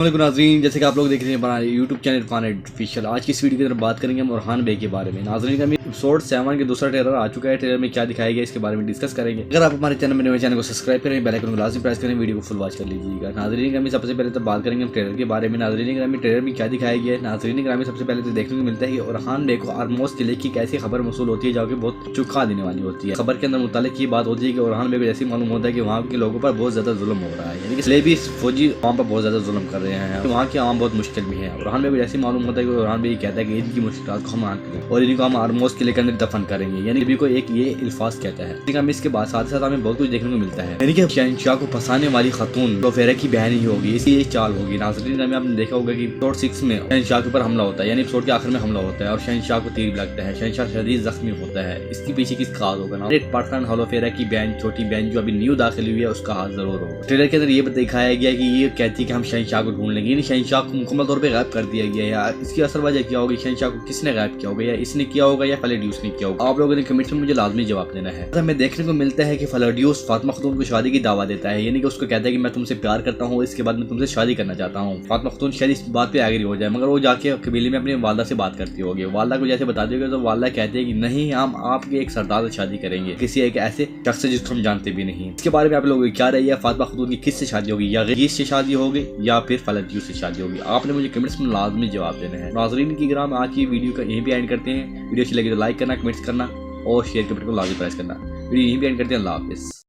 नाज़रीन, जैसे कि आप लोग देख रहे हैं हमारे यूट्यूब चैनल इरफान ऑफिशियल। आज की इस वीडियो के अंदर बात करेंगे हम ओरहान बे के बारे में। नाज़रीन का एपिसोड 7 के दूसरा ट्रेलर आ चुका है। ट्रेलर में क्या दिखाया गया इसके बारे में डिस्कस करेंगे। अगर आप हमारे चैनल में नए चैनल को सब्सक्राइब करें, बेल आइकन को लाजमी प्रेस करें, वीडियो को फुल वॉच कर लीजिएगा। नाज़रीन ग्रामी, सबसे पहले तो बात करेंगे हम ट्रेलर के बारे में। नाज़रीन ग्रामी, ट्रेलर में क्या दिखाया गया है। नाज़रीन ग्रामी, सबसे पहले तो देखने को मिलता है कि ओरहान बे को आरमोस किले की कैसी खबर मौसूल होती है जो कि बहुत चौंका देने वाली होती है। खबर के अंदर मुतालिक ये बात होती है कि ओरहान बे को जैसे मालूम होता है कि वहाँ के लोगों पर बहुत ज्यादा जुल्म हो रहा है, यानी कि स्लेबी फौजी वहाँ पर बहुत ज्यादा जुल्म कर रहे हैं। वहाँ के आम बहुत मुश्किल भी है। ओरहान बे को जैसे मालूम होता है कि ओरहान बे ये कहता है कि इनकी मुश्किलात को हम हल करें और इनको हम आरमोस किले के अंदर दफन करेंगे, यानी भी को एक ये इल्फाज कहता है। लेकिन इसके बाद साथ ही साथ हमें बहुत कुछ देखने को मिलता है, यानी कि शहंशाह को फंसाने वाली खातून लोफेरा की बहन ही होगी, इसकी एक चाल होगी। नाज़रीन में आपने देखा होगा कि एपिसोड 6 में शहंशाह के ऊपर हमला होता है, यानी एपिसोड के आखिर में हमला होता है और शहंशाह को तीर लगता है। शहंशाह शदीद जख्मी होता है। इसके पीछे किस खास होगा? 100% होलोफेरा की बहन, छोटी बहन जो अभी न्यू दाखिल हुई है, उसका हाथ जरूर होगा। ट्रेलर के अंदर ये दिखाया गया कि ये कहती है कि हम शहंशाह को ढूंढ लेंगे, यानी शहंशाह को मुकम्मल तौर पे गायब कर दिया गया है। यार इसकी असल वजह क्या होगी? शहंशाह को किसने गायब किया होगा? या इसने किया होगा या फलेड्यूस ने किया होगा? आप लोगों ने कमेंट में मुझे लाजमी जवाब देना है। हमें देखने को मिलता है कि फलेड्यूस फातिमा खातून को शादी की दावा देता है, यानी कि उसको कहता है कि मैं तुमसे प्यार करता हूँ, इसके बाद मैं तुमसे शादी करना चाहता हूँ। फातिमा खातून शायद इस बात पे एग्री हो जाए, मगर वो जाके कबीले में अपनी वालदा से बात करती होगी। वालदा को जैसे बता देगा तो वालदा कहते हैं कि नहीं, हम आपके एक सरदार से शादी करेंगे, किसी एक ऐसे शख्स से जिसको हम जानते भी नहीं। इसके बारे में आप लोगों की क्या राय है? फातिमा खातून की किस से शादी होगी? या गीस से शादी होगी या फिर फलेड्यूस से शादी होगी? आपने मुझे कमेंट्स में लाजमी जवाब देना है। नाज़रीन की ग्राम, आज की वीडियो का यहीं पे एंड करते हैं। वीडियो अच्छी लगी तो लाइक करना, कमेंट्स करना और शेयर के बटन को लाजमी प्रेस करना। वीडियो यहीं पे एंड करते हैं। अल्लाह हाफिज़।